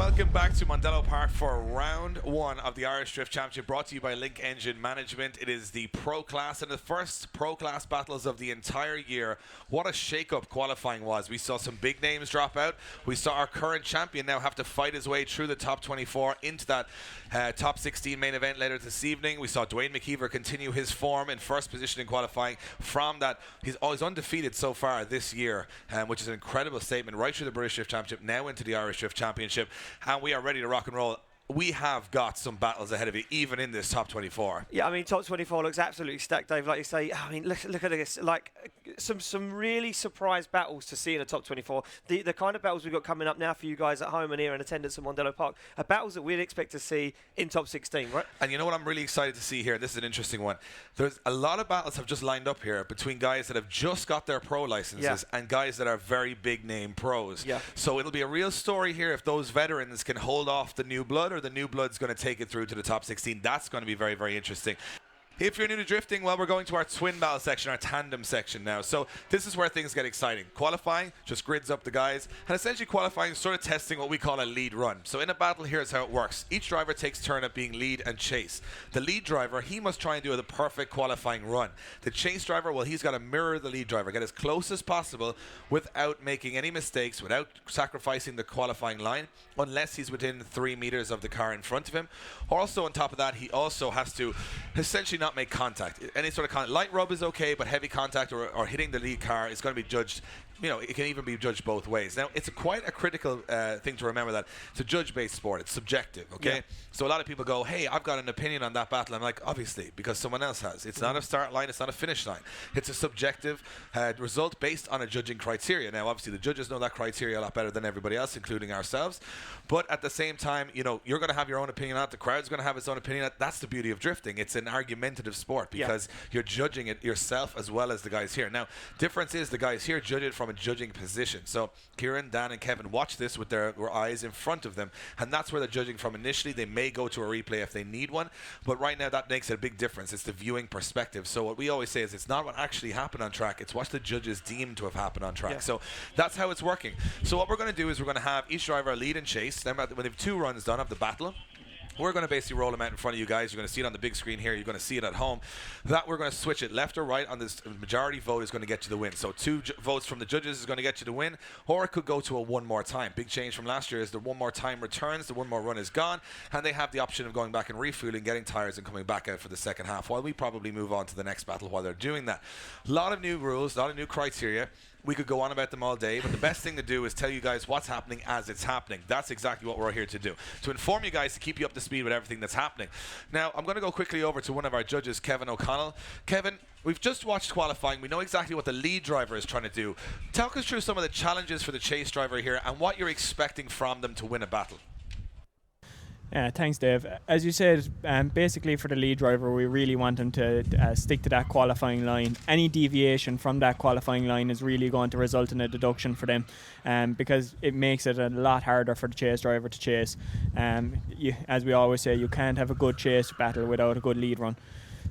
welcome back to Mondello Park for round one of the Irish Drift Championship, brought to you by Link Engine Management. It is the Pro Class and the first Pro Class battles of the entire year. What a shake-up qualifying was. We saw some big names drop out. We saw our current champion now have to fight his way through the top 24 into that top 16 main event later this evening. We saw Dwayne McKeever continue his form in first position in qualifying. From that, he's undefeated so far this year, which is an incredible statement, right through the British Drift Championship, now into the Irish Drift Championship, and we are ready to rock and roll. We have got some battles ahead of you, even in this top 24. Yeah, I mean, top 24 looks absolutely stacked, Dave. Like you say, I mean, look at this. Like, some really surprise battles to see in the top 24. The kind of battles we've got coming up now for you guys at home and here in attendance at Mondello Park are battles that we'd expect to see in top 16, right? And you know what I'm really excited to see here? This is an interesting one. There's a lot of battles have just lined up here between guys that have just got their pro licenses and guys that are very big name pros. Yeah. So it'll be a real story here if those veterans can hold off the new blood, or the new blood's going to take it through to the top 16. That's going to be very, very interesting. If you're new to drifting, well, we're going to our twin battle section, our tandem section now. So this is where things get exciting. Qualifying just grids up the guys, and essentially qualifying is sort of testing what we call a lead run. So in a battle, here's how it works. Each driver takes turn at being lead and chase. The lead driver, he must try and do the perfect qualifying run. The chase driver, well, he's got to mirror the lead driver, get as close as possible without making any mistakes, without sacrificing the qualifying line, unless he's within 3 meters of the car in front of him. Also, on top of that, he also has to essentially not make contact. Any sort of contact. Light rub is okay, but heavy contact or hitting the lead car is going to be judged. You know, it can even be judged both ways. Now, it's quite a critical thing to remember that it's a judge-based sport. It's subjective, okay? Yeah. So a lot of people go, hey, I've got an opinion on that battle. I'm like, obviously, because someone else has. It's not a start line. It's not a finish line. It's a subjective result based on a judging criteria. Now, obviously, the judges know that criteria a lot better than everybody else, including ourselves. But at the same time, you know, you're going to have your own opinion on it. The crowd's going to have its own opinion. That's the beauty of drifting. It's an argumentative sport because you're judging it yourself as well as the guys here. Now, difference is the guys here judge it from a judging position. So Kieran, Dan, and Kevin watch this with their eyes in front of them, and that's where they're judging from initially. They may go to a replay if they need one, but right now that makes a big difference. It's the viewing perspective. So what we always say is it's not what actually happened on track, it's what the judges deem to have happened on track. So that's how it's working. So what we're going to do is we're going to have each driver lead and chase. Then when they have 2 runs done of the battle, we're going to basically roll them out in front of you guys. You're going to see it on the big screen here. You're going to see it at home. That we're going to switch it left or right on this majority vote is going to get you the win. So 2 votes from the judges is going to get you the win, or it could go to a one more time. Big change from last year is the one more time returns. The one more run is gone, and they have the option of going back and refueling, getting tires, and coming back out for the second half, while we probably move on to the next battle while they're doing that. A lot of new rules, a lot of new criteria. We could go on about them all day, but the best thing to do is tell you guys what's happening as it's happening. That's exactly what we're here to do, to inform you guys, to keep you up to speed with everything that's happening. Now, I'm going to go quickly over to one of our judges, Kevin O'Connell. Kevin, we've just watched qualifying. We know exactly what the lead driver is trying to do. Talk us through some of the challenges for the chase driver here and what you're expecting from them to win a battle. Thanks, Dave. As you said, basically for the lead driver, we really want him to stick to that qualifying line. Any deviation from that qualifying line is really going to result in a deduction for them, because it makes it a lot harder for the chase driver to chase. As we always say, you can't have a good chase battle without a good lead run.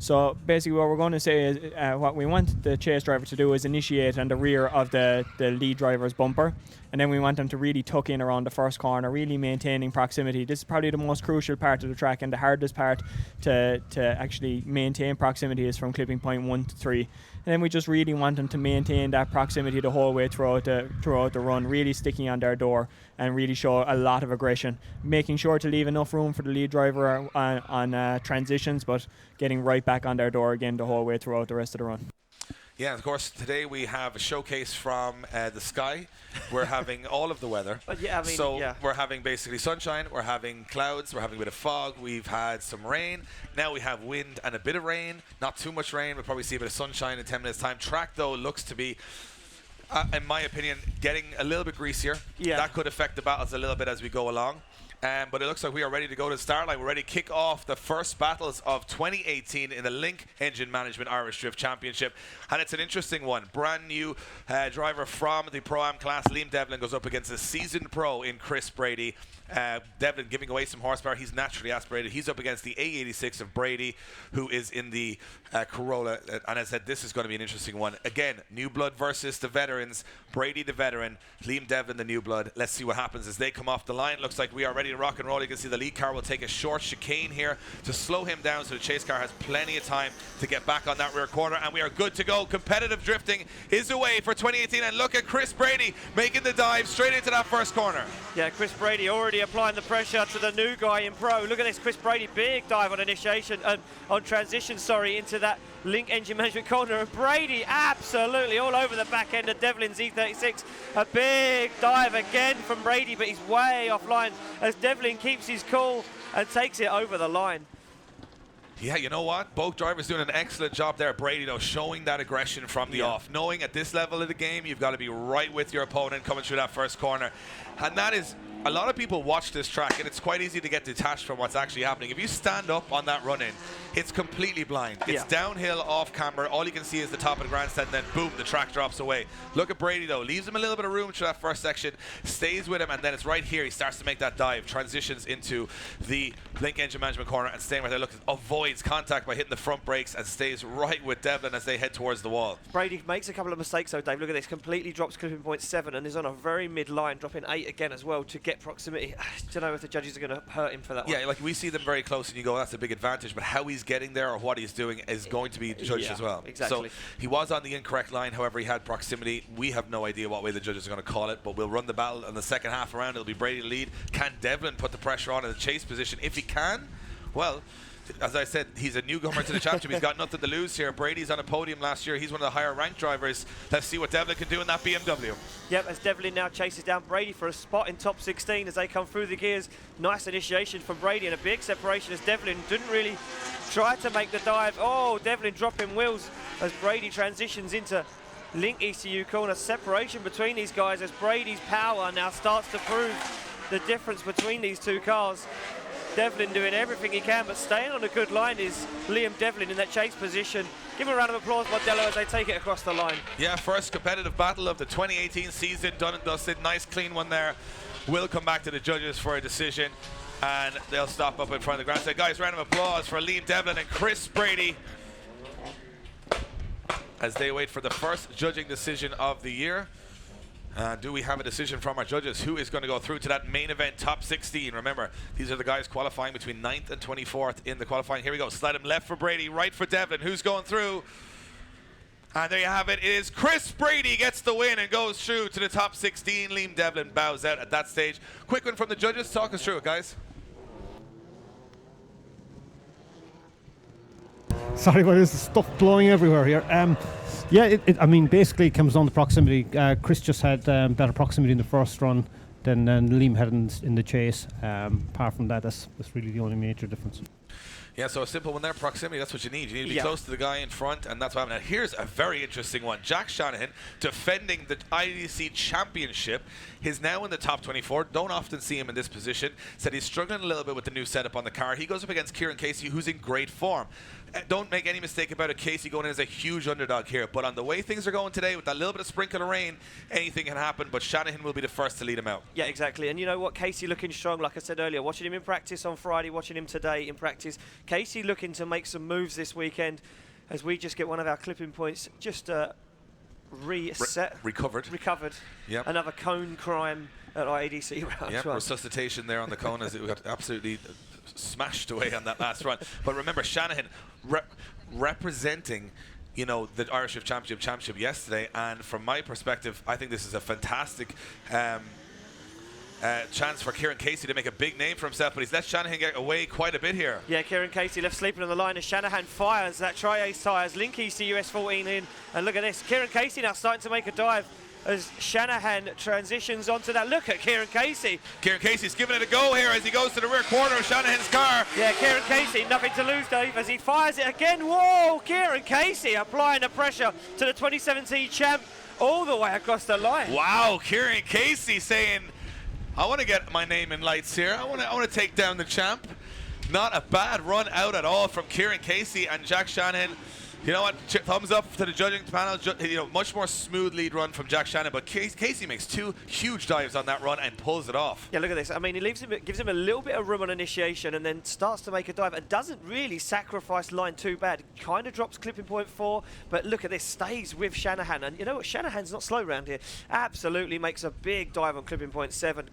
So basically what we're going to say is what we want the chase driver to do is initiate on the rear of the lead driver's bumper, and then we want them to really tuck in around the first corner, really maintaining proximity. This is probably the most crucial part of the track, and the hardest part to actually maintain proximity is from clipping point 1 to 3. And then we just really want them to maintain that proximity the whole way throughout the run, really sticking on their door and really show a lot of aggression, making sure to leave enough room for the lead driver on transitions, but getting right back on their door again the whole way throughout the rest of the run. Yeah, of course, today we have a showcase from the sky. We're having all of the weather. We're having basically sunshine, we're having clouds, we're having a bit of fog, we've had some rain. Now we have wind and a bit of rain. Not too much rain, we'll probably see a bit of sunshine in 10 minutes' time. Track, though, looks to be, in my opinion, getting a little bit greasier. Yeah. That could affect the battles a little bit as we go along. But it looks like we are ready to go to the start line. We're ready to kick off the first battles of 2018 in the Link Engine Management Irish Drift Championship. And it's an interesting one. Brand new driver from the Pro-Am class, Liam Devlin, goes up against a seasoned pro in Chris Brady. Devlin giving away some horsepower. He's naturally aspirated. He's up against the A86 of Brady, who is in the Corolla. And I said, this is going to be an interesting one. Again, new blood versus the veterans. Brady, the veteran. Liam Devlin, the new blood. Let's see what happens as they come off the line. Looks like we are ready to rock and roll. You can see the lead car will take a short chicane here to slow him down, so the chase car has plenty of time to get back on that rear corner, and we are good to go. Competitive drifting is away for 2018, and look at Chris Brady making the dive straight into that first corner. Yeah, Chris Brady already applying the pressure to the new guy in Pro. Look at this, Chris Brady, big dive on initiation, on transition, into that Link Engine Management corner, and Brady absolutely all over the back end of Devlin's E36. A big dive again from Brady, but he's way offline as Devlin keeps his cool and takes it over the line. Yeah, you know what? Both drivers doing an excellent job there. Brady, though, showing that aggression from the off. Knowing at this level of the game, you've got to be right with your opponent coming through that first corner. And that is, a lot of people watch this track, and it's quite easy to get detached from what's actually happening. If you stand up on that run-in, it's completely blind. It's downhill, off camber. All you can see is the top of the grandstand, and then boom, the track drops away. Look at Brady, though. Leaves him a little bit of room through that first section, stays with him, and then it's right here. He starts to make that dive, transitions into the Link Engine Management corner, and staying right there. Look, avoids contact by hitting the front brakes and stays right with Devlin as they head towards the wall. Brady makes a couple of mistakes, though, Dave. Look at this. Completely drops clipping point 7 and is on a very mid-line, dropping 8 again as well to get proximity. I don't know if the judges are going to hurt him for that one. Yeah, like we see them very close and you go, that's a big advantage, but how he's getting there or what he's doing is going to be judged as well. Exactly. So he was on the incorrect line, however he had proximity. We have no idea what way the judges are going to call it, but we'll run the battle in the second half around. It'll be Brady to lead. Can Devlin put the pressure on in the chase position? If he can, well, as I said, he's a newcomer to the championship. He's got nothing to lose here. Brady's on a podium last year. He's one of the higher ranked drivers. Let's see what Devlin can do in that BMW. Yep, as Devlin now chases down Brady for a spot in top 16 as they come through the gears. Nice initiation from Brady and a big separation as Devlin didn't really try to make the dive. Oh, Devlin dropping wheels as Brady transitions into Link ECU corner. Separation between these guys as Brady's power now starts to prove the difference between these two cars. Devlin doing everything he can, but staying on a good line is Liam Devlin in that chase position. Give him a round of applause, Mondello, as they take it across the line. Yeah, first competitive battle of the 2018 season, done and dusted. Nice clean one there. We'll come back to the judges for a decision, and they'll stop up in front of the grandstand. Guys, round of applause for Liam Devlin and Chris Brady as they wait for the first judging decision of the year. Do we have a decision from our judges? Who is going to go through to that main event, top 16? Remember, these are the guys qualifying between 9th and 24th in the qualifying. Here we go. Slide him left for Brady, right for Devlin. Who's going through? And there you have it. It is Chris Brady gets the win and goes through to the top 16. Liam Devlin bows out at that stage. Quick one from the judges. Talk us through it, guys. Sorry, what is the stuff blowing everywhere here? Yeah, I mean, basically it comes down to proximity. Chris just had better proximity in the first run than Liam had in the chase. Apart from that, that's really the only major difference. Yeah, so a simple one there, proximity, that's what you need. You need to be close to the guy in front, and that's what happened. Now, here's a very interesting one. Jack Shanahan, defending the IDC Championship, is now in the top 24. Don't often see him in this position. Said he's struggling a little bit with the new setup on the car. He goes up against Kieran Casey, who's in great form. Don't make any mistake about it, Casey going in as a huge underdog here. But on the way things are going today, with that little bit of sprinkle of rain, anything can happen. But Shanahan will be the first to lead him out. Yeah, exactly. And you know what? Casey looking strong, like I said earlier. Watching him in practice on Friday, watching him today in practice. Casey looking to make some moves this weekend as we just get one of our clipping points just reset. Recovered. Yep. Another cone crime at IDC Round. Yep, resuscitation there on the cone as it got absolutely smashed away on that last run. But remember, Shanahan representing, you know, the Irish Drift Championship yesterday, and from my perspective, I think this is a fantastic chance for Kieran Casey to make a big name for himself, but he's let Shanahan get away quite a bit here. Yeah, Kieran Casey left sleeping on the line as Shanahan fires that Tri-Ace tyres. Link ECU S14 in, and look at this. Kieran Casey now starting to make a dive as Shanahan transitions onto that. Look at Kieran Casey. Kieran Casey's giving it a go here as he goes to the rear quarter of Shanahan's car. Yeah, Kieran Casey, nothing to lose, Dave, as he fires it again. Whoa, Kieran Casey applying the pressure to the 2017 champ all the way across the line. Wow, Kieran Casey saying, I want to get my name in lights here. I want to take down the champ. Not a bad run out at all from Kieran Casey and Jack Shanahan. You know what? Thumbs up to the judging panel. Much more smooth lead run from Jack Shanahan, but Casey makes 2 huge dives on that run and pulls it off. Yeah, look at this. I mean, it gives him a little bit of room on initiation and then starts to make a dive and doesn't really sacrifice line too bad. Kind of drops clipping point 4, but look at this. Stays with Shanahan. And you know what? Shanahan's not slow around here. Absolutely makes a big dive on clipping point 7.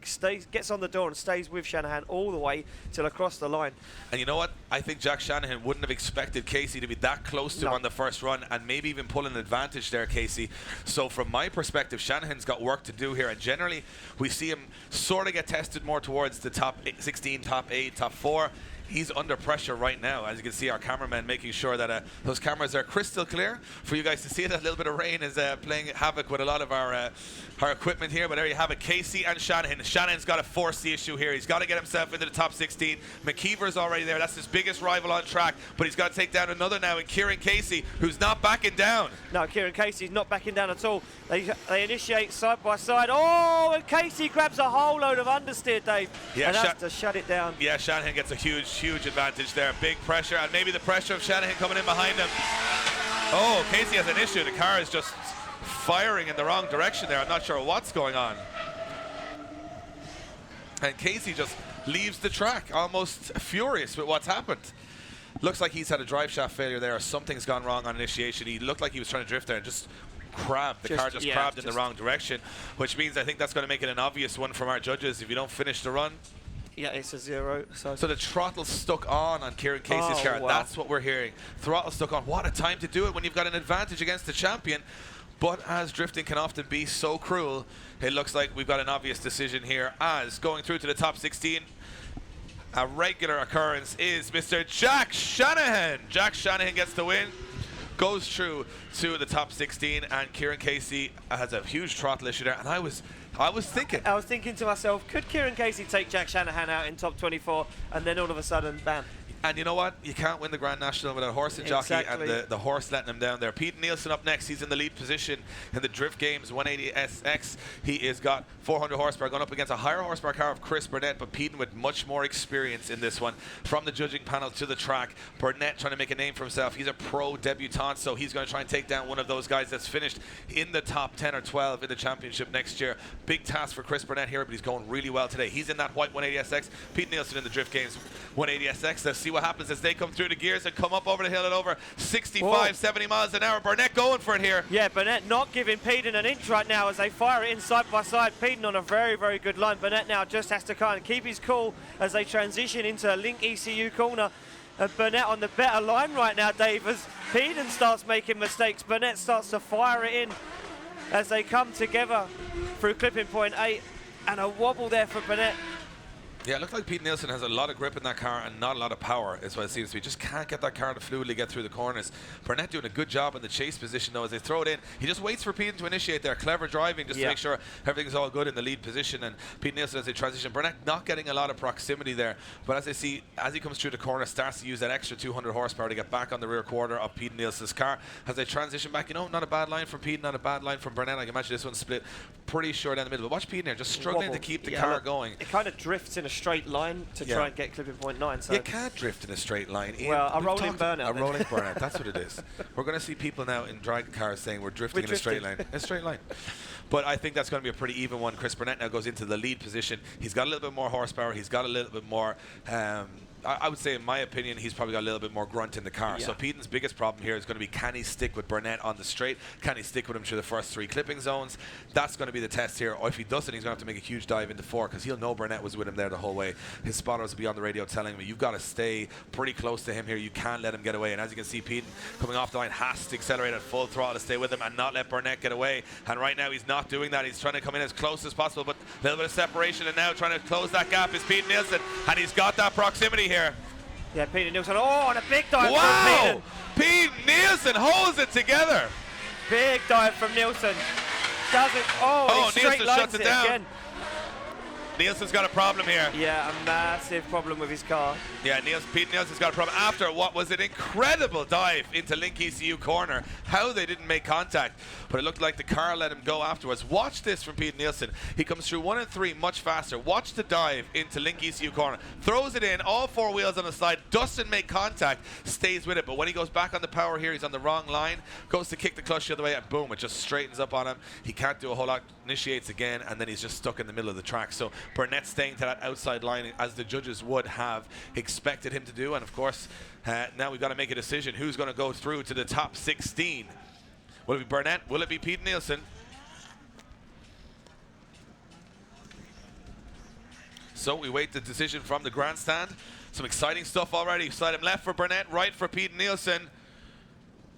Gets on the door and stays with Shanahan all the way till across the line. And you know what? I think Jack Shanahan wouldn't have expected Casey to be that close to him on the first run and maybe even pull an advantage there, Casey. So from my perspective, Shanahan's got work to do here, and generally we see him sort of get tested more towards the top 16, top 8, top 4. He's under pressure right now. As you can see, our cameraman making sure that those cameras are crystal clear for you guys to see it. A little bit of rain is playing havoc with a lot of our equipment here, but there you have it. Casey and Shanahan. Shanahan's got to force the issue here. He's got to get himself into the top 16. McKeever's already there. That's his biggest rival on track, but he's got to take down another now in Kieran Casey, who's not backing down. No, Kieran Casey's not backing down at all. They initiate side by side. Oh, and Casey grabs a whole load of understeer, Dave. Yeah, and has to shut it down. Yeah, Shanahan gets a huge advantage there. Big pressure, and maybe the pressure of Shanahan coming in behind him. Oh, Casey has an issue. The car is just firing in the wrong direction there. I'm not sure what's going on. And Casey just leaves the track, almost furious with what's happened. Looks like he's had a drive shaft failure there, or something's gone wrong on initiation. He looked like he was trying to drift there and just crabbed. The car just crabbed in the wrong direction, which means I think that's going to make it an obvious one from our judges. If you don't finish the run, yeah, it's a 0. So the throttle's stuck on Kieran Casey's car. Wow. That's what we're hearing. Throttle stuck on. What a time to do it when you've got an advantage against the champion. But as drifting can often be so cruel, it looks like we've got an obvious decision here, as going through to the top 16, a regular occurrence is Mr. Jack Shanahan. Jack Shanahan gets the win, goes through to the top 16, and Kieran Casey has a huge throttle issue there. And I was thinking to myself, could Kieran Casey take Jack Shanahan out in top 24 and then all of a sudden, bam? And you know what? You can't win the Grand National without a horse and jockey, and the horse letting him down there. Pete Nielsen up next. He's in the lead position in the Drift Games 180SX. He has got 400 horsepower, going up against a higher horsepower car of Chris Burnett, but Pete with much more experience in this one. From the judging panel to the track, Burnett trying to make a name for himself. He's a pro debutant, so he's going to try and take down one of those guys that's finished in the top 10 or 12 in the championship next year. Big task for Chris Burnett here, but he's going really well today. He's in that white 180SX. Pete Nielsen in the Drift Games 180SX. Let's see what happens as they come through the gears and come up over the hill at over 65, 70 miles an hour. Burnett going for it here. Yeah, Burnett not giving Peden an inch right now as they fire it in side by side. Peden on a very good line. Burnett now just has to kind of keep his cool as they transition into a Link ECU corner. And Burnett on the better line right now, Dave, as Peden starts making mistakes. Burnett starts to fire it in as they come together through clipping point 8, and a wobble there for Burnett. Yeah, it looked like Pete Nielsen has a lot of grip in that car and not a lot of power, is what it seems to be. Just can't get that car to fluidly get through the corners. Burnett doing a good job in the chase position, though, as they throw it in. He just waits for Pete to initiate there. Clever driving just to make sure everything's all good in the lead position. And Pete Nielsen as they transition. Burnett not getting a lot of proximity there. But as they see, as he comes through the corner, starts to use that extra 200 horsepower to get back on the rear quarter of Pete Nielsen's car. As they transition back, you know, not a bad line from Pete, not a bad line from Burnett. I can imagine this one split pretty short down the middle. But watch Pete there, just struggling to keep the car going. It kind of drifts in a straight line to try and get clipping point 9. So you can't drift in a straight line. Well, a rolling burnout. A rolling burnout, that's what it is. We're going to see people now in drag cars saying we're drifting in a straight line. A straight line. But I think that's going to be a pretty even one. Chris Burnett now goes into the lead position. He's got a little bit more horsepower. He's got a little bit more... I would say, in my opinion, he's probably got a little bit more grunt in the car. So Peden's biggest problem here is going to be, can he stick with Burnett on the straight? Can he stick with him through the first 3 clipping zones? That's going to be the test here. Or if he doesn't, he's going to have to make a huge dive into 4, because he'll know Burnett was with him there the whole way. His spotters will be on the radio telling him, you've got to stay pretty close to him here. You can't let him get away. And as you can see, Peden coming off the line has to accelerate at full throttle to stay with him and not let Burnett get away. And right now he's not doing that. He's trying to come in as close as possible, but a little bit of separation, and now trying to close that gap is Pete Nielsen, and he's got that proximity here. Yeah, Peden Nielsen. Oh, and a big dive from Peden. Pete Nielsen holds it together. Big dive from Nielsen. Does it? Oh, Nielsen shuts it down. Again. Nielsen's got a problem here. Yeah, a massive problem with his car. Yeah, Pete Nielsen's got a problem after what was an incredible dive into Link ECU corner. How they didn't make contact, but it looked like the car let him go afterwards. Watch this from Pete Nielsen. He comes through 1 and 3 much faster. Watch the dive into Link ECU corner. Throws it in, all 4 wheels on the side, doesn't make contact, stays with it. But when he goes back on the power here, he's on the wrong line, goes to kick the clutch the other way, and boom, it just straightens up on him. He can't do a whole lot, initiates again, and then he's just stuck in the middle of the track. So Burnett staying to that outside line as the judges would have expected him to do. And of course, now we've got to make a decision. Who's going to go through to the top 16? Will it be Burnett? Will it be Pete Nielsen? So we wait the decision from the grandstand. Some exciting stuff already. Side him left for Burnett, right for Pete Nielsen.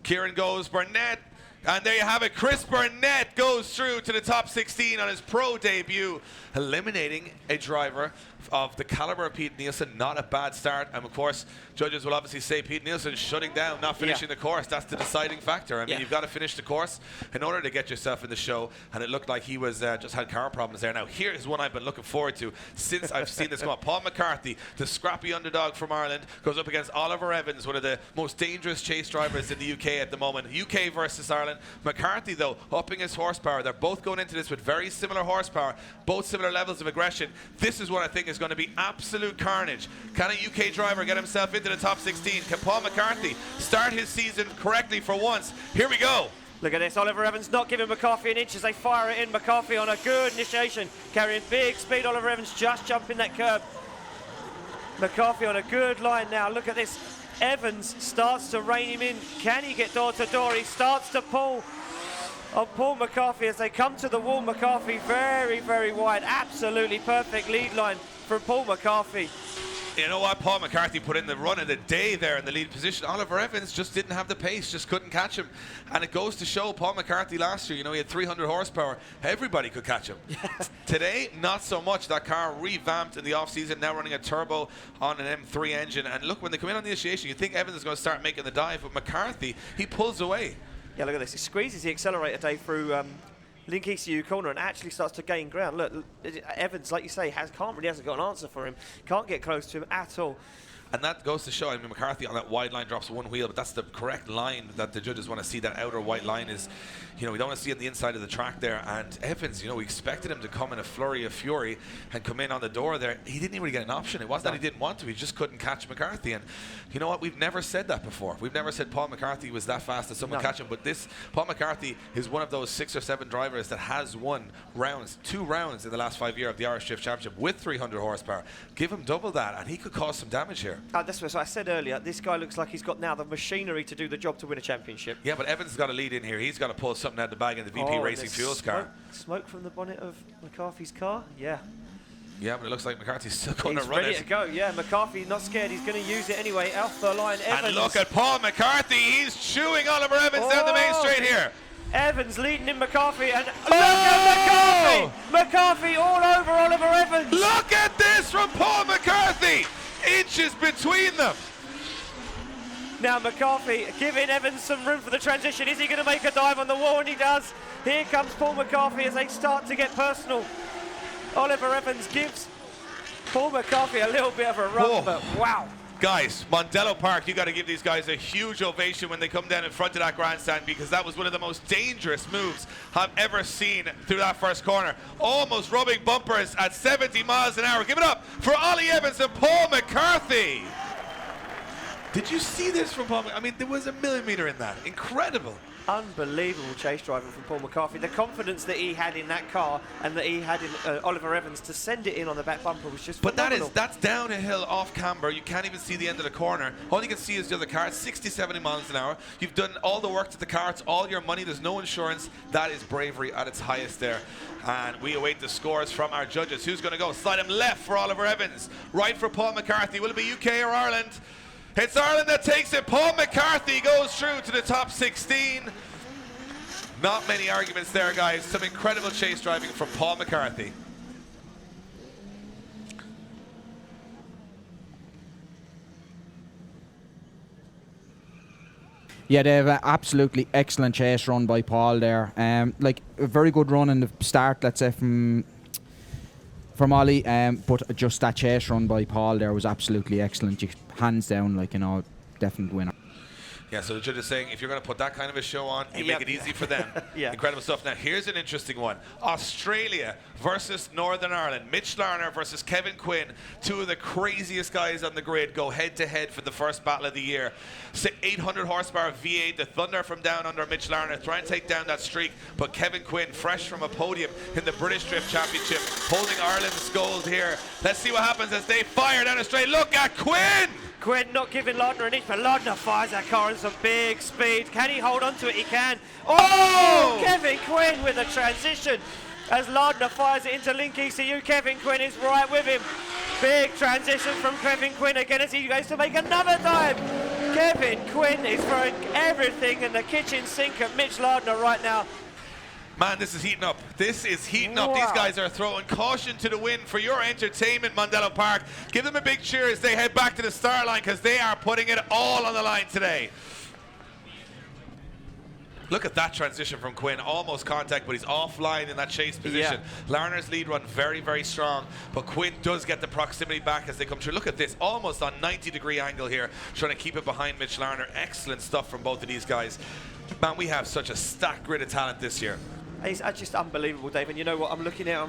Kieran goes Burnett. And there you have it. Chris Burnett goes through to the top 16 on his pro debut, eliminating a driver of the caliber of Pete Nielsen. Not a bad start. And of course, judges will obviously say Pete Nielsen shutting down, not finishing the course. That's the deciding factor. I mean, you've got to finish the course in order to get yourself in the show. And it looked like he was just had car problems there. Now, here's one I've been looking forward to since I've seen this come up. Paul McCarthy, the scrappy underdog from Ireland, goes up against Oliver Evans, one of the most dangerous chase drivers in the UK at the moment. UK versus Ireland. McCarthy, though, upping his horsepower. They're both going into this with very similar horsepower, both similar levels of aggression. This is what I think is going to be absolute carnage. Can a UK driver get himself into the top 16? Can Paul McCarthy start his season correctly for once? Here we go. Look at this, Oliver Evans not giving McCarthy an inch as they fire it in. McCarthy on a good initiation, carrying big speed. Oliver Evans just jumping that curb. McCarthy on a good line now. Look at this. Evans starts to rein him in. Can he get door to door? He starts to pull on Paul McCarthy as they come to the wall. McCarthy very, very wide. Absolutely perfect lead line from Paul McCarthy. You know what? Paul McCarthy put in the run of the day there in the lead position. Oliver Evans just didn't have the pace, just couldn't catch him. And it goes to show Paul McCarthy last year, you know, he had 300 horsepower. Everybody could catch him. Today, not so much. That car revamped in the off-season, now running a turbo on an M3 engine. And look, when they come in on the initiation, you think Evans is going to start making the dive, but McCarthy, he pulls away. Yeah, look at this. He squeezes the accelerator, Dave, through Link ECU corner and actually starts to gain ground. Look, Evans, like you say, hasn't got an answer for him. Can't get close to him at all. And that goes to show, I mean, McCarthy on that wide line drops 1 wheel, but that's the correct line that the judges want to see. That outer white line is, you know, we don't want to see on the inside of the track there. And Evans, you know, we expected him to come in a flurry of fury and come in on the door there. He didn't even get an option. It wasn't that he didn't want to, he just couldn't catch McCarthy. And you know what, we've never said that before. We've never said Paul McCarthy was that fast that someone catch him. But this, Paul McCarthy is one of those 6 or 7 drivers that has won rounds, 2 rounds in the last 5 years of the Irish Drift Championship with 300 horsepower. Give him double that and he could cause some damage here. That's what I said earlier. This guy looks like he's got now the machinery to do the job to win a championship. Yeah, but Evans has got a lead in here. He's got to pull something out of the bag in the VP Racing Fuels car. Smoke from the bonnet of McCarthy's car? Yeah. Yeah, but it looks like McCarthy's still going to run it. He's ready to go, yeah. McCarthy not scared. He's going to use it anyway. Off the line, Evans. And look at Paul McCarthy. He's chewing Oliver Evans down the main straight here. Evans leading in McCarthy. And look at McCarthy! McCarthy all over Oliver Evans. Look at this from Paul McCarthy. Inches between them. Now McCarthy giving Evans some room for the transition. Is he going to make a dive on the wall? And he does. Here comes Paul McCarthy as they start to get personal. Oliver Evans gives Paul McCarthy a little bit of a run, but wow. Guys, Mondello Park, you got to give these guys a huge ovation when they come down in front of that grandstand, because that was one of the most dangerous moves I've ever seen through that first corner. Almost rubbing bumpers at 70 miles an hour. Give it up for Ollie Evans and Paul McCarthy. Did you see this from Paul? I mean, there was a millimeter in that. Incredible. Unbelievable chase driving from Paul McCarthy. The confidence that he had in that car and that he had in Oliver Evans to send it in on the back bumper was just phenomenal. But that's down a hill off camber. You can't even see the end of the corner. All you can see is the other car. It's 60, 70 miles an hour. You've done all the work to the car. It's all your money. There's no insurance. That is bravery at its highest there. And we await the scores from our judges. Who's going to go? Slide him left for Oliver Evans. Right for Paul McCarthy. Will it be UK or Ireland? It's Ireland that takes it. Paul McCarthy goes through to the top 16. Not many arguments there, guys. Some incredible chase driving from Paul McCarthy. Yeah, they have an absolutely excellent chase run by Paul there. Like a very good run in the start, let's say from from Ollie, but just that chase run by Paul there was absolutely excellent. Hands down, like, you know, definite winner. Yeah, so the judge is saying if you're going to put that kind of a show on, you Yep. make it easy for them. Yeah. Incredible stuff. Now, here's an interesting one. Australia versus Northern Ireland. Mitch Larner versus Kevin Quinn. Two of the craziest guys on the grid go head-to-head for the first battle of the year. 800 horsepower V8, the Thunder from down under Mitch Larner, trying to take down that streak. But Kevin Quinn, fresh from a podium in the British Drift Championship, holding Ireland's gold here. Let's see what happens as they fire down a straight. Look at Quinn! Quinn not giving Lardner an inch, but Lardner fires that car in some big speed. Can he hold on to it? He can. Oh! Kevin Quinn with a transition. As Lardner fires it into Link ECU, Kevin Quinn is right with him. Big transition from Kevin Quinn again as he goes to make another dive. Kevin Quinn is throwing everything in the kitchen sink at Mitch Lardner right now. Man, this is heating up. This is heating up. Wow. These guys are throwing caution to the wind for your entertainment, Mondello Park. Give them a big cheer as they head back to the start line because they are putting it all on the line today. Look at that transition from Quinn. Almost contact, but he's offline in that chase position. Yeah. Larner's lead run very, very strong, but Quinn does get the proximity back as they come through. Look at this, almost on 90-degree angle here, trying to keep it behind Mitch Larner. Excellent stuff from both of these guys. Man, we have such a stacked grid of talent this year. It's just unbelievable, Dave. And you know what? I'm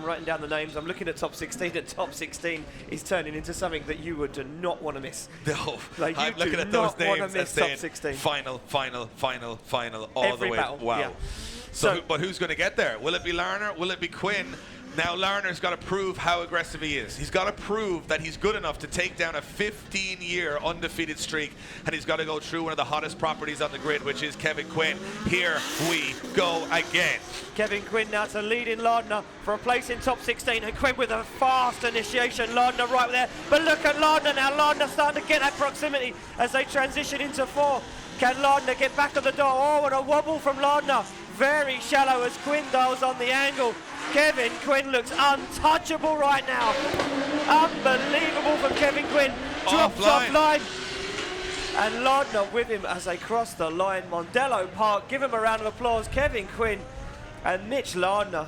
writing down the names. I'm looking at top 16, and top 16 is turning into something that you would do not want to miss. No, Like, you I'm looking do at those not wanna names and miss top saying 16. final, all Every the way. battle, Wow. yeah. So, So- but who's going to get there? Will it be Larner? Will it be Quinn? Now Larner's got to prove how aggressive he is. He's got to prove that he's good enough to take down a 15-year undefeated streak, and he's got to go through one of the hottest properties on the grid, which is Kevin Quinn. Here we go again. Kevin Quinn now to lead in Lardner for a place in top 16, and Quinn with a fast initiation. Lardner right there, but look at Lardner now. Lardner starting to get that proximity as they transition into 4. Can Lardner get back on the door? Oh, and a wobble from Lardner. Very shallow as Quinn dials on the angle. Kevin Quinn looks untouchable right now. Unbelievable from Kevin Quinn. Drops offline. And Lardner with him as they cross the line. Mondello Park, give him a round of applause. Kevin Quinn and Mitch Lardner.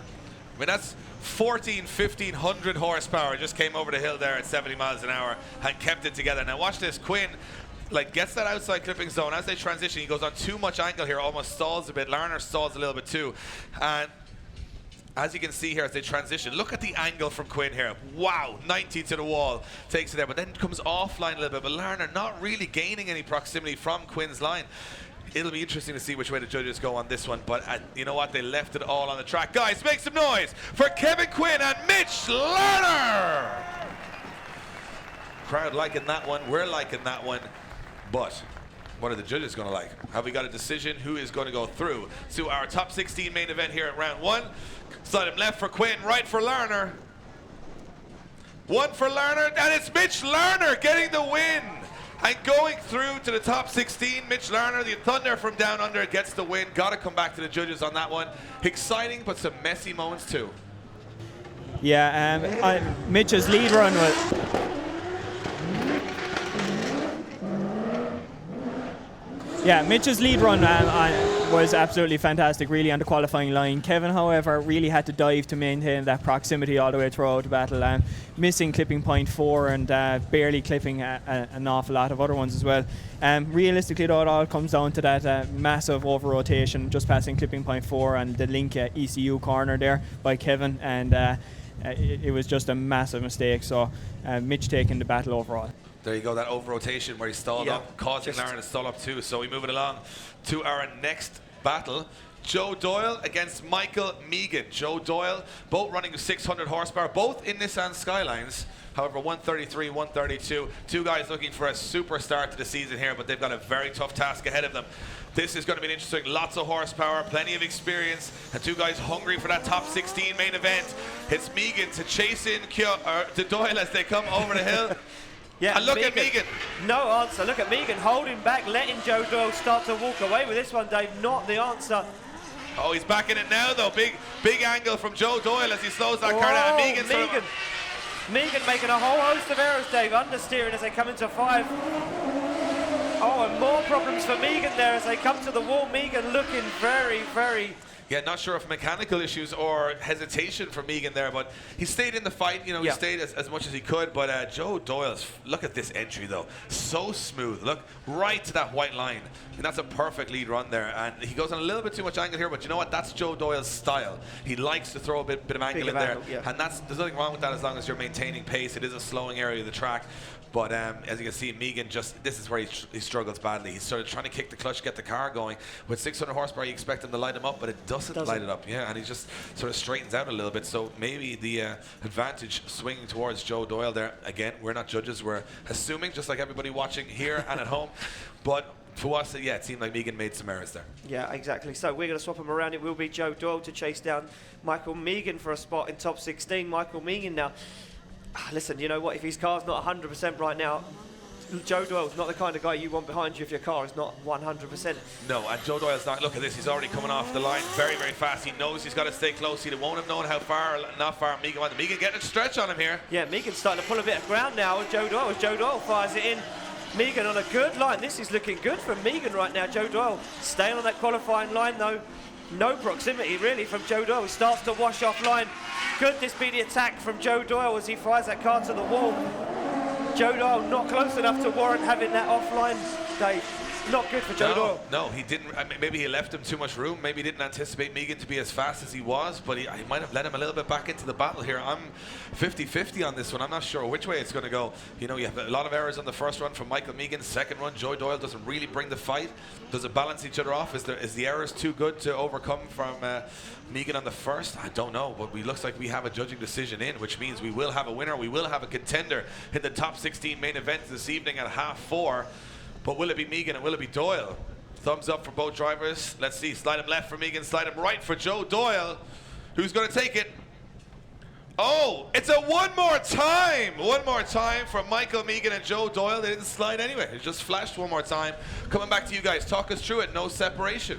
I mean, that's 1,500 horsepower. Just came over the hill there at 70 miles an hour and kept it together. Now watch this. Quinn gets that outside clipping zone. As they transition, he goes on too much angle here, almost stalls a bit. Larner stalls a little bit too. And as you can see here as they transition, look at the angle from Quinn here. Wow, 90 to the wall, takes it there, but then comes offline a little bit. But Larner not really gaining any proximity from Quinn's line. It'll be interesting to see which way the judges go on this one, but you know what? They left it all on the track. Guys, make some noise for Kevin Quinn and Mitch Larner! Crowd liking that one. We're liking that one. But what are the judges going to like? Have we got a decision? Who is going to go through to our top 16 main event here at round 1? Slide him left for Quinn, right for Larner. 1 for Larner, and it's Mitch Larner getting the win. And going through to the top 16, Mitch Larner, the Thunder from down under, gets the win. Got to come back to the judges on that one. Exciting, but some messy moments too. Yeah, Mitch's lead run was... Yeah, Mitch's lead run was absolutely fantastic, really, on the qualifying line. Kevin, however, really had to dive to maintain that proximity all the way throughout the battle, missing clipping point 4 and barely clipping an awful lot of other ones as well. Realistically, though, it all comes down to that massive over-rotation, just passing clipping point 4 and the Link ECU corner there by Kevin, and it was just a massive mistake, so Mitch taking the battle overall. There you go, that over-rotation where he stalled up, causing Larner to stall up too. So we move it along to our next battle. Joe Doyle against Michael Megan. Joe Doyle, both running 600 horsepower, both in Nissan Skylines. However, 133, 132. Two guys looking for a super start to the season here, but they've got a very tough task ahead of them. This is going to be interesting. Lots of horsepower, plenty of experience, and two guys hungry for that top 16 main event. It's Megan to chase in to Doyle as they come over the hill. Yeah, and look at Megan. No answer. Look at Megan holding back, letting Joe Doyle start to walk away with this one, Dave. Not the answer. Oh, he's back in it now, though. Big angle from Joe Doyle as he slows that car down. Megan making a whole host of errors, Dave. Understeering as they come into 5. Oh, and more problems for Megan there as they come to the wall. Megan looking very, very Yeah, not sure if mechanical issues or hesitation from Megan there, but he stayed in the fight. You know, he stayed as much as he could. But Joe Doyle's, look at this entry though, so smooth. Look right to that white line, and that's a perfect lead run there. And he goes on a little bit too much angle here, but you know what? That's Joe Doyle's style. He likes to throw a bit of angle in there, and there's nothing wrong with that as long as you're maintaining pace. It is a slowing area of the track. But as you can see, Megan this is where he struggles badly. He's sort of trying to kick the clutch, get the car going. With 600 horsepower, you expect him to light him up, but it doesn't light it up. Yeah, and he just sort of straightens out a little bit. So maybe the advantage swinging towards Joe Doyle there. Again, we're not judges. We're assuming, just like everybody watching here and at home. But for us, it seemed like Megan made some errors there. Yeah, exactly. So we're going to swap them around. It will be Joe Doyle to chase down Michael Megan for a spot in top 16. Michael Megan now. Listen, you know what? If his car's not 100% right now, Joe Doyle's not the kind of guy you want behind you if your car is not 100%. No, and Joe Doyle's not. Look at this. He's already coming off the line very, very fast. He knows he's got to stay close. He won't have known how far or not far Megan went. Megan getting a stretch on him here. Yeah, Megan's starting to pull a bit of ground now with Joe Doyle. As Joe Doyle fires it in. Megan on a good line. This is looking good for Megan right now. Joe Doyle staying on that qualifying line though. No proximity really from Joe Doyle. He starts to wash off line. Could this be the attack from Joe Doyle as he fires that car to the wall? Joe Doyle not close enough to warrant having that offline, Dave. Not good for Joe Doyle. No, he didn't. I mean, maybe he left him too much room. Maybe he didn't anticipate Megan to be as fast as he was, but he might have let him a little bit back into the battle here. I'm 50-50 on this one. I'm not sure which way it's going to go. You know, you have a lot of errors on the first run from Michael Megan. Second run, Joe Doyle doesn't really bring the fight. Does it balance each other off? Is the errors too good to overcome from Megan on the first? I don't know, but it looks like we have a judging decision in, which means we will have a winner. We will have a contender in the top 16 main event this evening at 4:30. But will it be Megan and will it be Doyle? Thumbs up for both drivers. Let's see. Slide him left for Megan, slide him right for Joe Doyle. Who's going to take it? Oh, it's a one more time. One more time from Michael Megan and Joe Doyle. They didn't slide anyway. It just flashed one more time. Coming back to you guys. Talk us through it. No separation.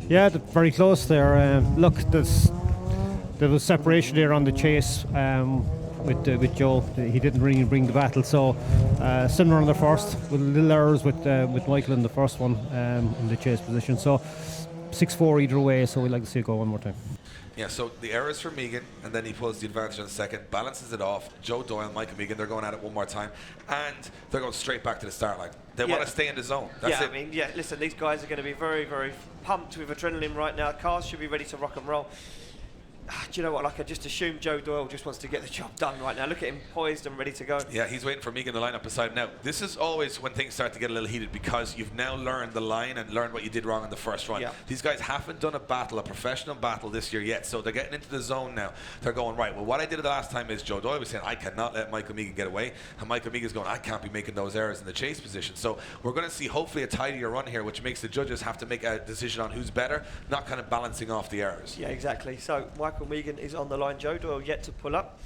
Yeah, very close there. Look, there was separation there on the chase. With Joe, he didn't really bring the battle, so similar on the first, with little errors with Michael in the first one in the chase position. So 6-4 either way, so we'd like to see it go one more time. Yeah, so the errors for Megan, and then he pulls the advantage on the second, balances it off. Joe Doyle, Michael Megan, they're going at it one more time, and they're going straight back to the start line. They want to stay in the zone. That's it. I mean, listen, these guys are going to be very, very pumped with adrenaline right now. Cars should be ready to rock and roll. Do you know what? Like, I just assume Joe Doyle just wants to get the job done right now. Look at him poised and ready to go. Yeah, he's waiting for Megan to line up beside him. Now, this is always when things start to get a little heated because you've now learned the line and learned what you did wrong in the first run. Yeah. These guys haven't done a professional battle this year yet, so they're getting into the zone now. They're going, right, well, what I did the last time is Joe Doyle was saying, I cannot let Michael Megan get away. And Michael Megan's going, I can't be making those errors in the chase position. So we're going to see hopefully a tidier run here, which makes the judges have to make a decision on who's better, not kind of balancing off the errors. Yeah, exactly. So Michael Megan is on the line. Joe Doyle yet to pull up.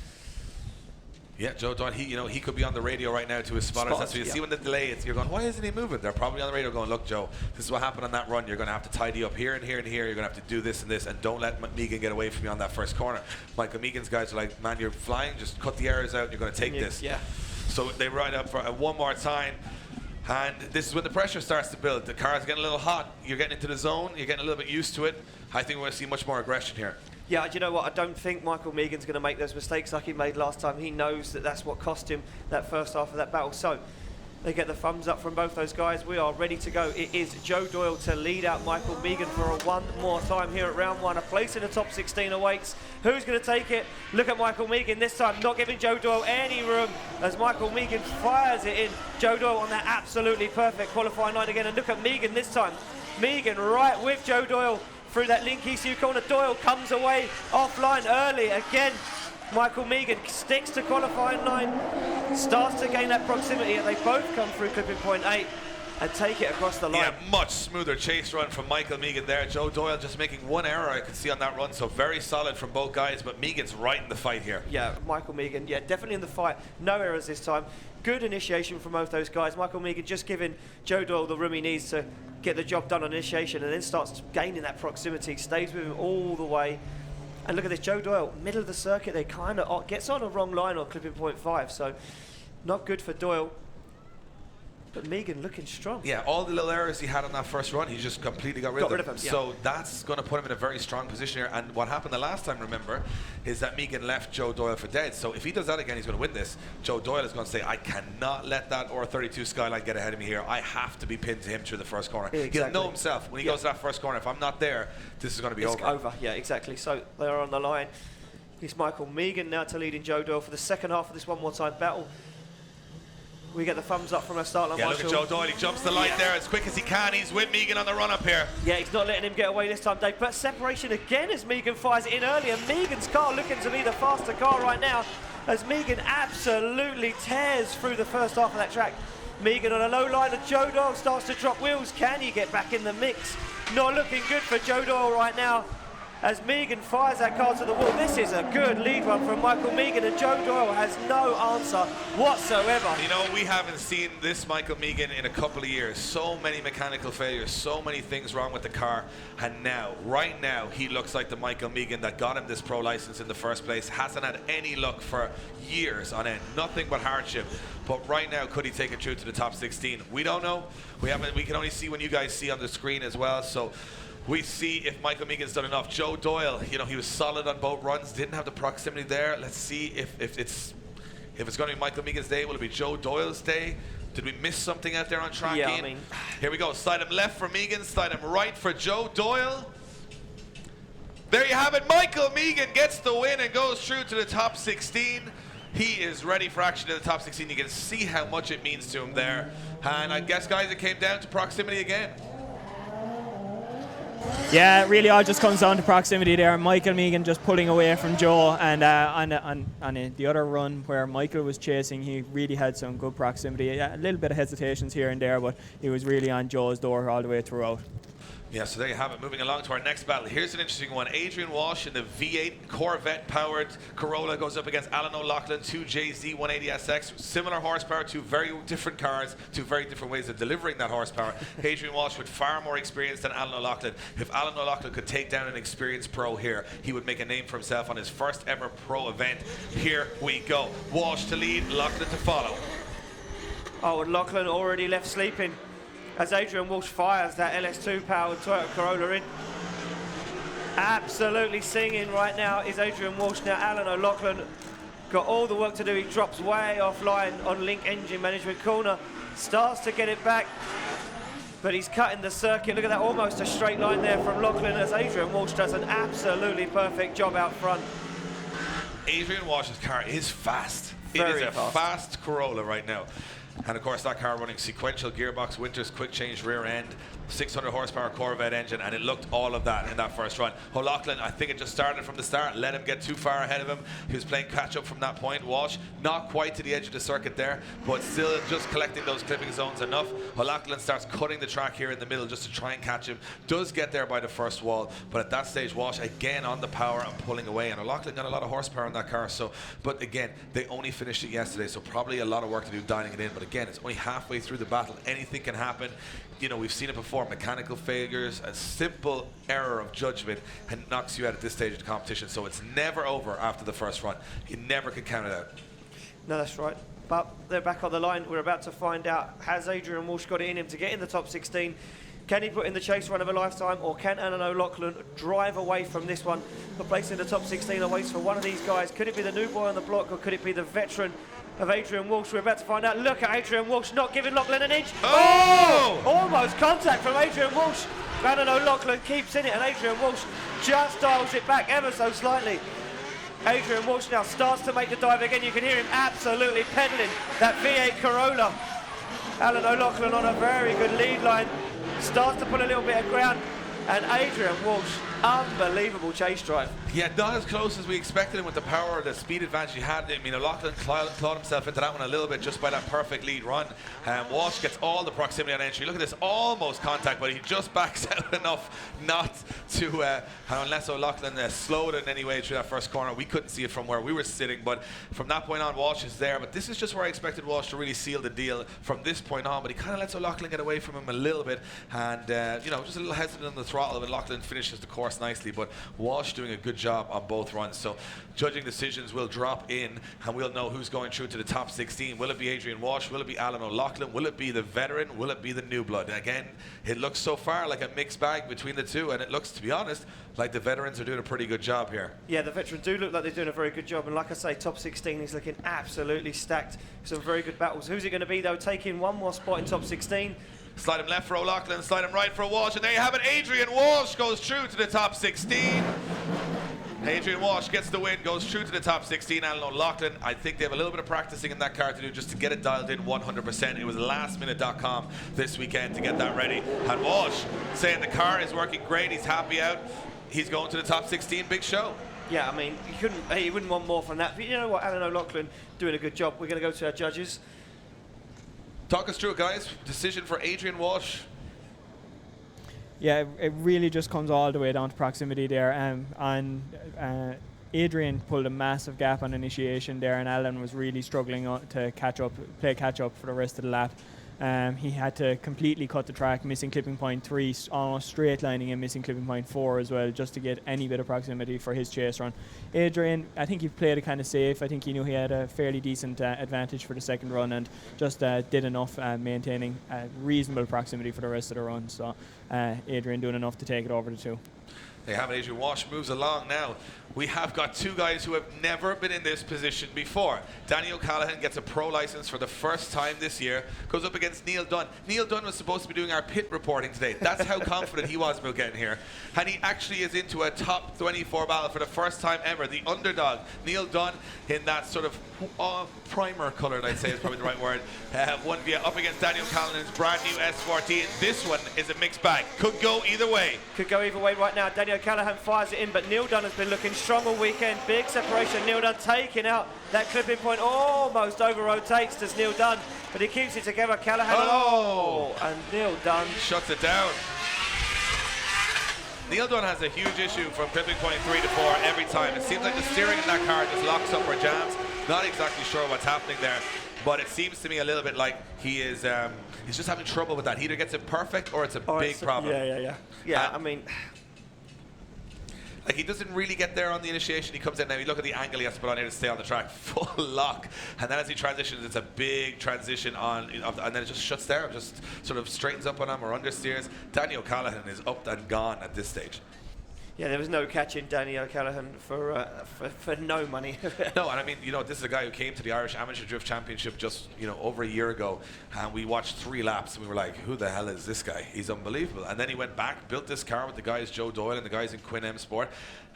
Yeah, Joe Doyle, he could be on the radio right now to his spotters. That's what you see when the delay is. You're going, why isn't he moving? They're probably on the radio going, look, Joe, this is what happened on that run. You're going to have to tidy up here and here and here. You're going to have to do this and this, and don't let Megan get away from you on that first corner. Michael Megan's guys are like, man, you're flying. Just cut the errors out. And you're going to take this. Yeah. So they ride up for one more time. And this is when the pressure starts to build. The car's getting a little hot. You're getting into the zone. You're getting a little bit used to it. I think we're going to see much more aggression here. Yeah, do you know what? I don't think Michael Megan's going to make those mistakes like he made last time. He knows that that's what cost him that first half of that battle. So they get the thumbs up from both those guys. We are ready to go. It is Joe Doyle to lead out Michael Megan for a one more time here at round one. A place in the top 16 awaits. Who's going to take it? Look at Michael Megan this time, not giving Joe Doyle any room as Michael Megan fires it in. Joe Doyle on that absolutely perfect qualifying line again. And look at Megan this time. Megan right with Joe Doyle through that link ECU corner. Doyle comes away offline early again. Michael Megan sticks to qualifying line, starts to gain that proximity, and they both come through clipping point 8 and take it across the line. Yeah, much smoother chase run from Michael Megan there. Joe Doyle just making one error I could see on that run, so very solid from both guys, but Megan's right in the fight here. Yeah, Michael Megan, definitely in the fight. No errors this time. Good initiation from both those guys. Michael Megan just giving Joe Doyle the room he needs to get the job done on initiation, and then starts gaining that proximity, stays with him all the way. And look at this, Joe Doyle, middle of the circuit, they kind of gets on a wrong line on clipping point 5, so not good for Doyle. But Megan looking strong. Yeah, all the little errors he had on that first run, he just completely got rid of them. Yeah. So that's going to put him in a very strong position here. And what happened the last time, remember, is that Megan left Joe Doyle for dead. So if he does that again, he's going to win this. Joe Doyle is going to say, I cannot let that R32 Skyline get ahead of me here. I have to be pinned to him through the first corner. Exactly. He'll know himself when he goes to that first corner, if I'm not there, this is going to be It's over. Yeah, exactly. So they're on the line. It's Michael Megan now to lead in Joe Doyle for the second half of this one more time battle. We get the thumbs up from our start line. Yeah, look at Joe Doyle. He jumps the light there as quick as he can. He's with Megan on the run up here. Yeah, he's not letting him get away this time, Dave. But separation again as Megan fires it in earlier. Megan's car looking to be the faster car right now as Megan absolutely tears through the first half of that track. Megan on a low line and Joe Doyle starts to drop wheels. Can he get back in the mix? Not looking good for Joe Doyle right now as Megan fires that car to the wall. This is a good lead run from Michael Megan, and Joe Doyle has no answer whatsoever. You know, we haven't seen this Michael Megan in a couple of years. So many mechanical failures, so many things wrong with the car, and now, right now, he looks like the Michael Megan that got him this pro license in the first place. Hasn't had any luck for years on end, nothing but hardship. But right now, could he take it through to the top 16? We don't know. We can only see when you guys see on the screen as well. So we see if Michael Megan's done enough. Joe Doyle, you know, he was solid on both runs, didn't have the proximity there. Let's see if it's going to be Michael Megan's day. Will it be Joe Doyle's day? Did we miss something out there on track? Yeah, Ian? I mean, here we go. Slide him left for Megan, slide him right for Joe Doyle. There you have it. Michael Megan gets the win and goes through to the top 16. He is ready for action in the top 16. You can see how much it means to him there. And I guess, guys, it came down to proximity again. Yeah, it really all just comes down to proximity there. Michael Megan just pulling away from Joe, and on the other run where Michael was chasing, he really had some good proximity. Yeah, a little bit of hesitations here and there, but he was really on Joe's door all the way throughout. Yeah, so there you have it. Moving along to our next battle. Here's an interesting one. Adrian Walsh in the V8 Corvette-powered Corolla goes up against Alan O'Loughlin, 2JZ 180SX. Similar horsepower, two very different cars, two very different ways of delivering that horsepower. Adrian Walsh with far more experience than Alan O'Loughlin. If Alan O'Loughlin could take down an experienced pro here, he would make a name for himself on his first ever pro event. Here we go. Walsh to lead, O'Loughlin to follow. Oh, and O'Loughlin already left sleeping as Adrian Walsh fires that LS2 powered Toyota Corolla in. Absolutely singing right now is Adrian Walsh. Now Alan O'Loughlin got all the work to do. He drops way offline on Link Engine Management corner, starts to get it back, but he's cutting the circuit. Look at that, almost a straight line there from O'Loughlin as Adrian Walsh does an absolutely perfect job out front. Adrian Walsh's car is fast. It is a fast Corolla right now. And of course that car running sequential gearbox, Winters quick change rear end, 600 horsepower Corvette engine, and it looked all of that in that first run. O'Loughlin, I think it just started from the start, let him get too far ahead of him. He was playing catch up from that point. Walsh, not quite to the edge of the circuit there, but still just collecting those clipping zones enough. O'Loughlin starts cutting the track here in the middle just to try and catch him. Does get there by the first wall, but at that stage Walsh again on the power and pulling away, and O'Loughlin got a lot of horsepower in that car. So, but again, they only finished it yesterday, so probably a lot of work to do dialing it in. But again, it's only halfway through the battle. Anything can happen. You know, we've seen it before, mechanical failures, a simple error of judgment and knocks you out at this stage of the competition. So it's never over after the first run. You never can count it out. No, that's right. But they're back on the line. We're about to find out, has Adrian Walsh got it in him to get in the top 16? Can he put in the chase run of a lifetime, or can Alan O'Loughlin drive away from this one? The place in the top 16 awaits for one of these guys. Could it be the new boy on the block, or could it be the veteran of Adrian Walsh? We're about to find out. Look at Adrian Walsh not giving O'Loughlin an inch. Oh! Almost contact from Adrian Walsh. Alan O'Loughlin keeps in it, and Adrian Walsh just dials it back ever so slightly. Adrian Walsh now starts to make the dive again. You can hear him absolutely pedaling that V8 Corolla. Alan O'Loughlin on a very good lead line. Starts to put a little bit of ground, and Adrian Walsh, unbelievable chase drive. Yeah, not as close as we expected him with the power or the speed advantage he had. I mean, O'Loughlin clawed himself into that one a little bit just by that perfect lead run. Walsh gets all the proximity on entry. Look at this, almost contact, but he just backs out enough not to, unless O'Loughlin slowed it in any way through that first corner. We couldn't see it from where we were sitting, but from that point on, Walsh is there. But this is just where I expected Walsh to really seal the deal from this point on, but he kind of lets O'Loughlin get away from him a little bit, and, you know, just a little hesitant on the throttle. throttle when Loughlin finishes the course nicely, but Walsh doing a good job on both runs. So judging decisions will drop in, and we'll know who's going through to the top 16. Will it be Adrian Walsh? Will it be Alan O'Loughlin? Will it be the veteran? Will it be the new blood? Again, it looks so far like a mixed bag between the two, and it looks, to be honest, like the veterans are doing a pretty good job here. Yeah, the veterans do look like they're doing a very good job, and like I say, top 16 is looking absolutely stacked. Some very good battles. Who's it going to be, though, taking one more spot in top 16? Slide him left for O'Loughlin, slide him right for Walsh, and there you have it. Adrian Walsh goes through to the top 16. Adrian Walsh gets the win, goes through to the top 16. Alan O'Loughlin, I think they have a little bit of practicing in that car to do just to get it dialed in 100%. It was lastminute.com this weekend to get that ready. And Walsh saying the car is working great, he's happy out. He's going to the top 16, big show. Yeah, I mean, you wouldn't want more from that. But you know what, Alan O'Loughlin doing a good job. We're going to go to our judges. Talk us through it, guys. Decision for Adrian Walsh. Yeah, it really just comes all the way down to proximity there. Adrian pulled a massive gap on initiation there, and Alan was really struggling to play catch up for the rest of the lap. He had to completely cut the track, missing clipping point 3, almost straight lining and missing clipping point 4 as well, just to get any bit of proximity for his chase run. Adrian, I think he played it kind of safe. I think he knew he had a fairly decent advantage for the second run, and just did enough maintaining reasonable proximity for the rest of the run. So Adrian doing enough to take it over the 2. They have it. Adrian Walsh moves along now. We have got two guys who have never been in this position before. Danny O'Callaghan gets a pro license for the first time this year, goes up against Neil Dunn. Neil Dunn was supposed to be doing our pit reporting today. That's how confident he was about getting here. And he actually is into a top 24 battle for the first time ever. The underdog, Neil Dunn, in that sort of primer coloured, I'd say is probably the right word. One via up against Daniel O'Callaghan's brand new S14. This one is a mixed bag. Could go either way. Could go either way right now. Daniel O'Callaghan fires it in, but Neil Dunn has been looking strong all weekend. Big separation. Neil Dunn taking out that clipping point. Almost over rotates does Neil Dunn, but he keeps it together. Callaghan. And Neil Dunn shuts it down. Neil Dunn has a huge issue from clipping point 3 to 4 every time. It seems like the steering in that car just locks up or jams. Not exactly sure what's happening there, but it seems to me a little bit like he is he's just having trouble with that. He either gets it perfect or it's a big problem. Yeah, I mean, like he doesn't really get there on the initiation. He comes in now, you look at the angle he has to put on here to stay on the track, full lock. And then as he transitions, it's a big transition on, and then it just shuts down, just sort of straightens up on him or understeers. Danny O'Callaghan is up and gone at this stage. yeah, there was no catching Danny O'Callaghan for no money. No, and I mean, this is a guy who came to the Irish Amateur Drift Championship just, over a year ago, and we watched 3 laps, and we were like, who the hell is this guy? He's unbelievable. And then he went back, built this car with the guys Joe Doyle and the guys in Quinn M Sport,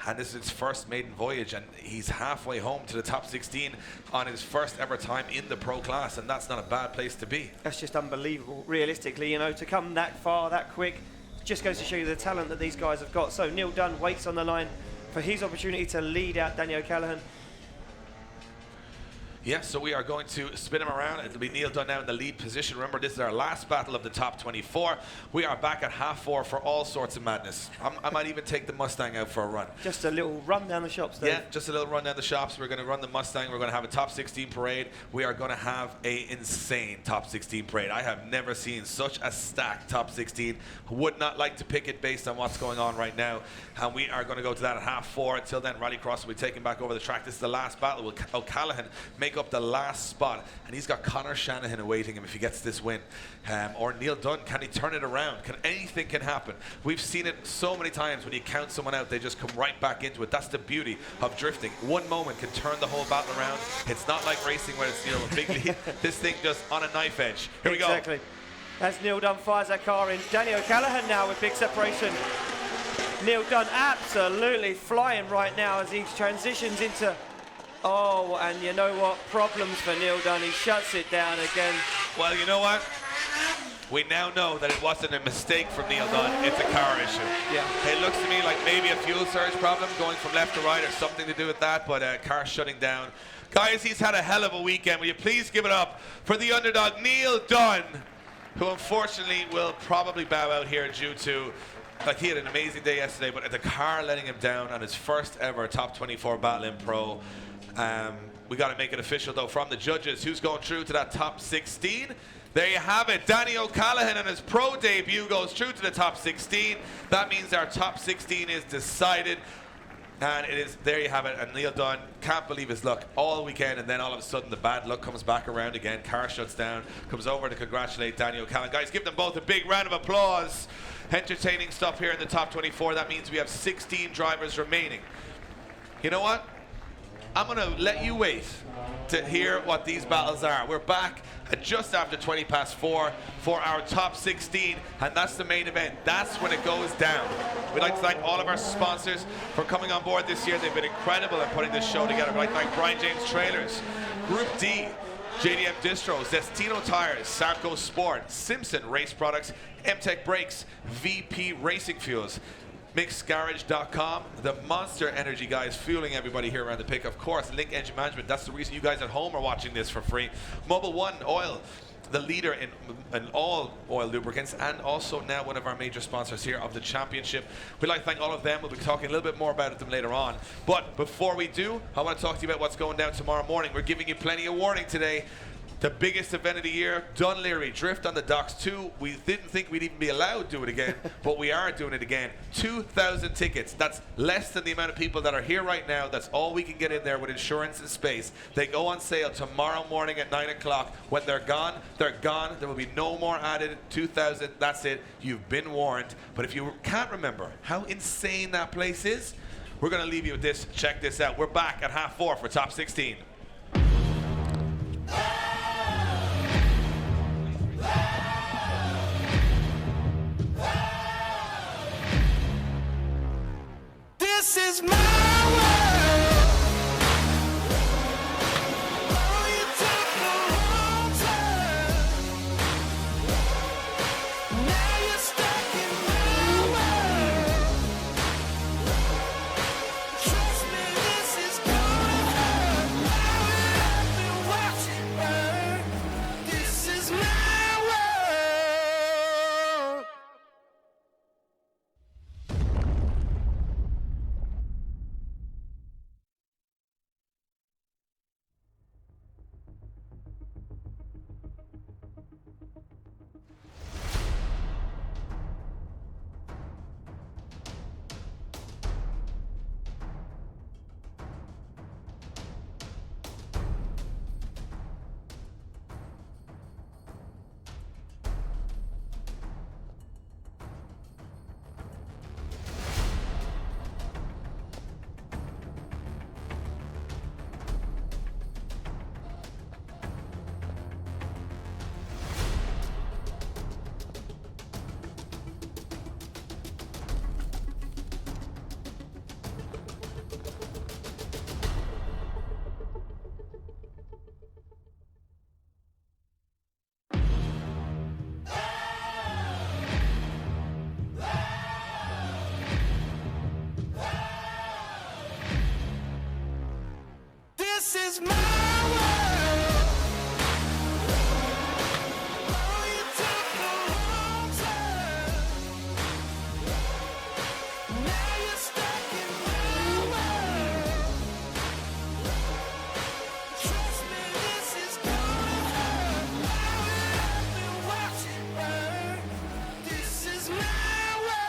and this is his first maiden voyage, and he's halfway home to the top 16 on his first ever time in the pro class, and that's not a bad place to be. That's just unbelievable, realistically, to come that far, that quick. Just goes to show you the talent that these guys have got. So Neil Dunn waits on the line for his opportunity to lead out Daniel O'Callaghan. Yeah, so we are going to spin him around. It'll be Neil Dunn now in the lead position. Remember, this is our last battle of the top 24. We are back at half 4 for all sorts of madness. I might even take the Mustang out for a run. Just a little run down the shops there. Yeah, just a little run down the shops. We're going to run the Mustang. We're going to have a top 16 parade. We are going to have a insane top 16 parade. I have never seen such a stacked top 16. Would not like to pick it based on what's going on right now. And we are going to go to that at half 4. Until then, Rallycross will be taken back over the track. This is the last battle. Will O'Callaghan make up the last spot, and he's got Conor Shanahan awaiting him if he gets this win, or Neil Dunn. Can he turn it around? Anything can happen. We've seen it so many times. When you count someone out, they just come right back into it. That's the beauty of drifting. One moment can turn the whole battle around. It's not like racing where it's a big lead. This thing just on a knife edge. Here we go. Exactly. As Neil Dunn fires that car in, Danny O'Callaghan now with big separation. Neil Dunn absolutely flying right now as he transitions into. Oh, and you know what? Problems for Neil Dunn. He shuts it down again. Well, you know what? We now know that it wasn't a mistake from Neil Dunn. It's a car issue. Yeah. It looks to me like maybe a fuel surge problem going from left to right or something to do with that, but car shutting down. Guys, he's had a hell of a weekend. Will you please give it up for the underdog, Neil Dunn, who unfortunately will probably bow out here due to, he had an amazing day yesterday, but the car letting him down on his first ever top 24 battle in pro. We got to make it official, though, from the judges. Who's going through to that top 16? There you have it. Danny O'Callaghan on his pro debut goes through to the top 16. That means our top 16 is decided. And it is, there you have it. And Neil Dunn can't believe his luck all weekend, and then all of a sudden the bad luck comes back around again. Car shuts down, comes over to congratulate Danny O'Callaghan. Guys, give them both a big round of applause. Entertaining stuff here in the top 24. That means we have 16 drivers remaining. You know what? I'm going to let you wait to hear what these battles are. We're back at just after 20 past 4 for our top 16, and that's the main event. That's when it goes down. We'd like to thank all of our sponsors for coming on board this year. They've been incredible at putting this show together. We'd like to thank Brian James Trailers, Group D, JDM Distros, Destino Tires, Sarco Sport, Simpson Race Products, MTech Brakes, VP Racing Fuels, MixGarage.com, the Monster Energy guys fueling everybody here around the pick. Of course, Link Engine Management, that's the reason you guys at home are watching this for free. Mobil 1 Oil, the leader in all oil lubricants, and also now one of our major sponsors here of the championship. We'd like to thank all of them. We'll be talking a little bit more about them later on. But before we do, I want to talk to you about what's going down tomorrow morning. We're giving you plenty of warning today. The biggest event of the year, Dunleary Drift on the Docks 2. We didn't think we'd even be allowed to do it again, but we are doing it again. 2,000 tickets. That's less than the amount of people that are here right now. That's all we can get in there with insurance and space. They go on sale tomorrow morning at 9 o'clock. When they're gone, they're gone. There will be no more added. 2,000, that's it. You've been warned. But if you can't remember how insane that place is, we're going to leave you with this. Check this out. We're back at 4:30 for Top 16. This is my world. Oh, you took the wrong turn. Now you're stuck in my world. Trust me, this is gonna hurt. Now I've been watching burn. This is my world. This is my world. Oh, you took the wrong turn. Now you're stuck in my world. Trust me, this is gonna hurt. Now I've been watching burn. This is my world.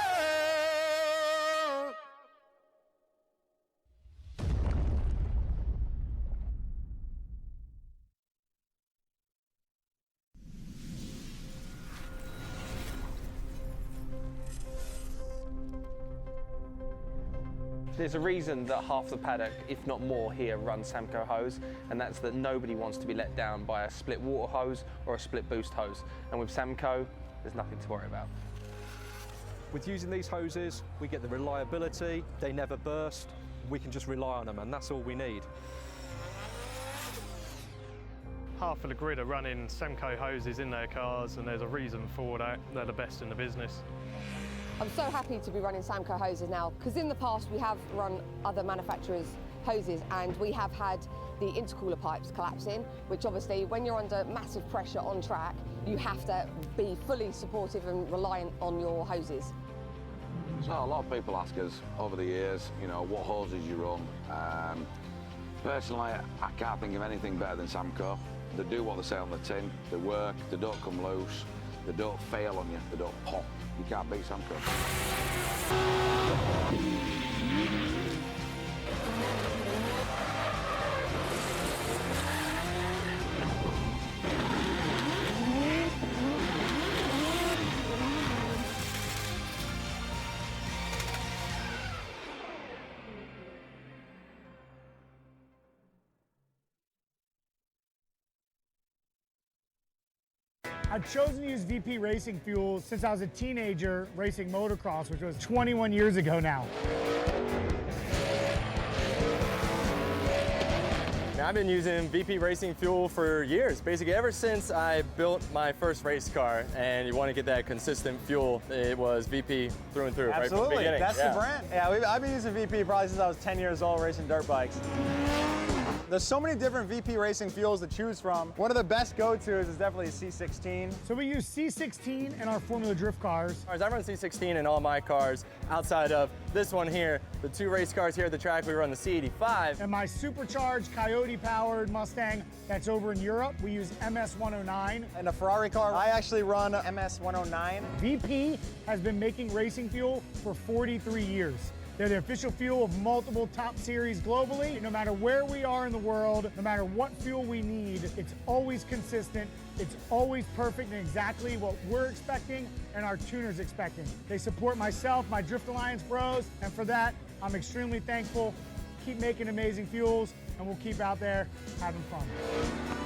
There's a reason that half the paddock, if not more here, run Samco hose, and that's that nobody wants to be let down by a split water hose or a split boost hose. And with Samco, there's nothing to worry about. With using these hoses, we get the reliability, they never burst, we can just rely on them, and that's all we need. Half of the grid are running Semco hoses in their cars, and there's a reason for that. They're the best in the business. I'm so happy to be running Samco hoses now, because in the past we have run other manufacturers' hoses and we have had the intercooler pipes collapsing, which obviously when you're under massive pressure on track, you have to be fully supportive and reliant on your hoses. So a lot of people ask us over the years, you know, what hoses you run. Personally, I can't think of anything better than Samco. They do what they say on the tin. They work, they don't come loose, they don't fail on you, they don't pop. You can't beat Samco. I've chosen to use VP racing fuel since I was a teenager racing motocross, which was 21 years ago now. I've been using VP racing fuel for years, basically ever since I built my first race car, and you want to get that consistent fuel, it was VP through and through. Absolutely, right from the beginning. that's the brand. Yeah, I've been using VP probably since I was 10 years old racing dirt bikes. There's so many different VP racing fuels to choose from. One of the best go-tos is definitely C16. So we use C16 in our Formula Drift cars. I run C16 in all my cars outside of this one here. The 2 race cars here at the track, we run the C85. And my supercharged Coyote-powered Mustang that's over in Europe, we use MS-109. And a Ferrari car, I actually run MS-109. VP has been making racing fuel for 43 years. They're the official fuel of multiple top series globally. No matter where we are in the world, no matter what fuel we need, it's always consistent. It's always perfect and exactly what we're expecting and our tuners expecting. They support myself, my Drift Alliance bros, and for that, I'm extremely thankful. Keep making amazing fuels, and we'll keep out there having fun.